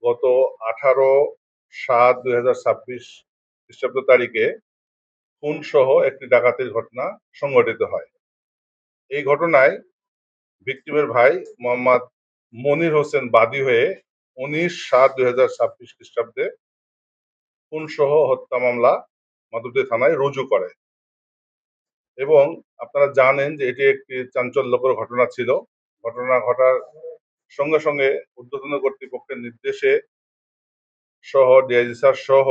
গত 18/7/2026 খ্রিস্টাব্দ তারিখে খুন সহ একটি ডাকাতির ঘটনা সংঘটিত হয়। এই ঘটনায় ভিকটিমের ভাই মোহাম্মদ মনির হোসেন বাদী হয়ে 19/7/2026 খ্রিস্টাব্দে খুন সহ হত্যা মামলা মাধবদী থানায় রুজু করে এবং আপনারা জানেন যে এটি একটি চাঞ্চল্যকর ঘটনা ছিল। ঘটনা ঘটার সঙ্গে সঙ্গে ঊর্ধ্বতন কর্তৃপক্ষের নির্দেশে সহ ডিআইজি স্যার সহ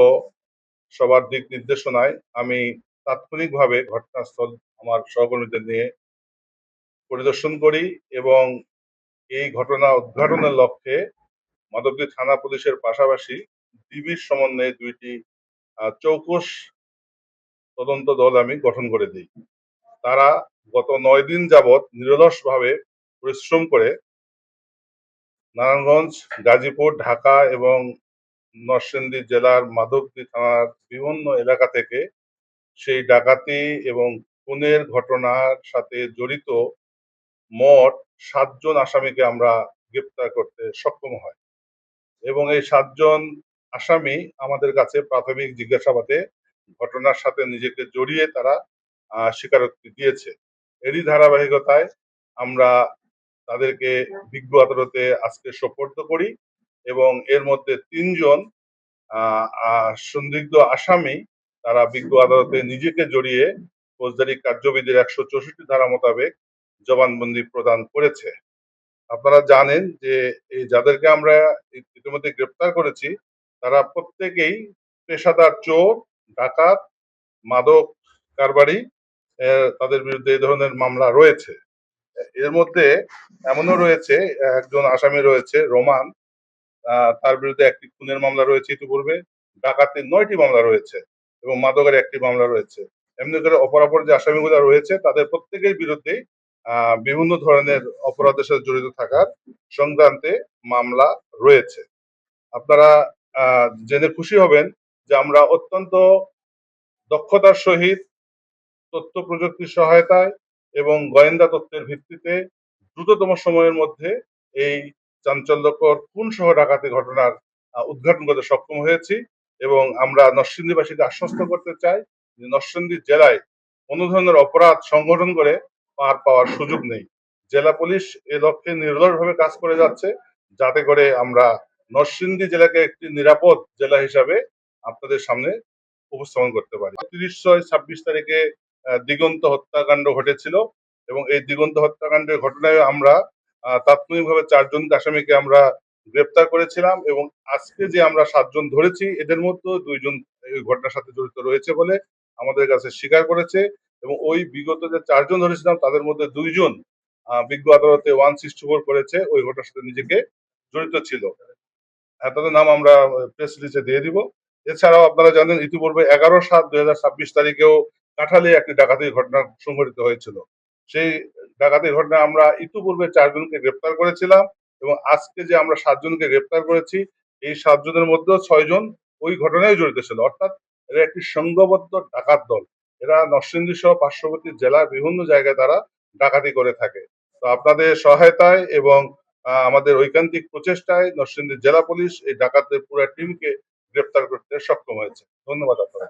সবার দিক নির্দেশনায় আমি তাৎক্ষণিকভাবে ঘটনাস্থল আমার সহকর্মীদের নিয়ে পরিদর্শন করি এবং এই ঘটনা উদ্ঘাটনের লক্ষ্যে মাধবদী থানা পুলিশের পাশাপাশি ডিবির সমন্বয়ে দুইটি চৌকস তদন্ত দল আমি গঠন করে দিই। তারা গত 9 দিন যাবৎ নিরলসভাবে পরিশ্রম করে নারায়ণগঞ্জ, গাজীপুর, ঢাকা এবং নরসিংদী জেলার মাধবদী থানার বিভিন্ন এলাকা থেকে সেই ডাকাতি এবং খুনের ঘটনার সাথে জড়িত মোট 7 জন আসামিকে আমরা গ্রেপ্তার করতে সক্ষম হয় এবং এই 7 জন আসামি আমাদের কাছে প্রাথমিক জিজ্ঞাসাবাদে ঘটনার সাথে নিজেকে জড়িয়ে তারা স্বীকারোক্তি দিয়েছে। এরই ধারাবাহিকতায় আমরা তাদেরকে বিজ্ঞ আদালতে আজকে সোপর্দ করি এবং এর মধ্যে 3 জন সন্দিগ্ধ আসামি তারা বিজ্ঞ আদালতে নিজেকে জড়িয়ে ফৌজদারি কার্যবিধির 164 ধারা মোতাবেক জবানবন্দি প্রদান করেছে। আপনারা জানেন যে এই যাদেরকে আমরা ইতিমধ্যে গ্রেপ্তার করেছি তারা প্রত্যেকেই পেশাদার চোর, ডাকাত, মাদক কারবারি। তাদের বিরুদ্ধে এই ধরনের মামলা রয়েছে। এর মধ্যে এমনও রয়েছে, একজন আসামি রয়েছে রোমান, তার বিরুদ্ধে একটি খুনের মামলা রয়েছে ইতিপূর্বে, ডাকাতির 9টি মামলা রয়েছে এবং মাদকের একটি মামলা রয়েছে। এমনি করে অপরাপর যে আসামিগুলো রয়েছে তাদের প্রত্যেকের বিরুদ্ধেই বিভিন্ন ধরনের অপরাধের সাথে জড়িত থাকার সংক্রান্তে মামলা রয়েছে। আপনারা জেনে খুশি হবেন যে আমরা অত্যন্ত দক্ষতার সহিত তথ্য প্রযুক্তির সহায়তায় এবং গোয়েন্দা তথ্যের ভিত্তিতে দ্রুততম সময়ের মধ্যে এই চাঞ্চল্যকর খুন সহ ডাকাতি ঘটনার উদ্ঘাটন করতে সক্ষম হয়েছি এবং আমরা নরসিংদীবাসীকে আশ্বস্ত করতে চাই যে নরসিংদী জেলায় কোনো ধরনের অপরাধ সংগঠন করে পার পাওয়ার সুযোগ নেই। জেলা পুলিশ এ লক্ষ্যে নির্ভরভাবে কাজ করে যাচ্ছে যাতে করে আমরা নরসিংদী জেলাকে একটি নিরাপদ জেলা হিসাবে আপনাদের সামনে উপস্থাপন করতে পারি। 30/6/26 তারিখে দিগন্ত হত্যাকাণ্ড ঘটেছিল এবং এই দিগন্ত হত্যাকাণ্ডের ঘটনায় আমরা তাৎক্ষণিকভাবে 4 জন আসামিকে আমরা গ্রেপ্তার করেছিলাম এবং আজকে যে আমরা 7 জন ধরেছি এদের মধ্যে 2 জন এই ঘটনার সাথে জড়িত রয়েছে বলে আমাদের কাছে স্বীকার করেছে এবং ওই বিগত যে 4 জন ধরেছিলাম তাদের মধ্যে 2 জন বিজ্ঞ আদালতে 164 করেছে ওই ঘটনার সাথে নিজেকে জড়িত ছিল। তাদের নাম আমরা প্রেস রিলিজে দিয়ে দিব। এছাড়াও আপনারা জানেন ইতিপূর্বে 11/7/2026 তারিখেও কাঁঠালে একটি ডাকাতির ঘটনা সংঘটিত হয়েছিল। সেই ডাকাতির ঘটনায় আমরা ইতিপূর্বে 4 জনকে গ্রেপ্তার করেছিলাম এবং আজকে যে আমরা 7 জনকে গ্রেপ্তার করেছি এই 7 জনের মধ্যেও 6 জন ওই ঘটনায় জড়িত ছিল। অর্থাৎ এরা একটি সংঘবদ্ধ ডাকাত দল। এরা নরসিংদী সহ পার্শ্ববর্তী জেলার বিভিন্ন জায়গায় তারা ডাকাতি করে থাকে। তো আপনাদের সহায়তায় এবং আমাদের ঐকান্তিক প্রচেষ্টায় নরসিংদী জেলা পুলিশ এই ডাকাতদের পুরো টিমকে গ্রেপ্তার করতে সক্ষম হয়েছে। ধন্যবাদ আপনারা।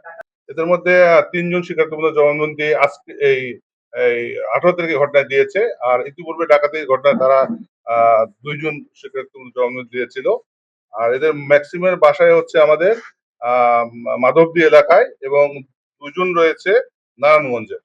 এদের মধ্যে 3 জন স্বীকারোক্তিমূলক জবানবন্দি আজকে এই 18 তারিখে ঘটনায় দিয়েছে আর ইতিপূর্বে ডাকাতির ঘটনায় তারা 2 জন স্বীকারোক্তিমূলক জবানবন্দি দিয়েছিল। আর এদের ম্যাক্সিমের বাসায় হচ্ছে আমাদের মাধবদী এলাকায় এবং 2 জন রয়েছে নারায়ণগঞ্জে।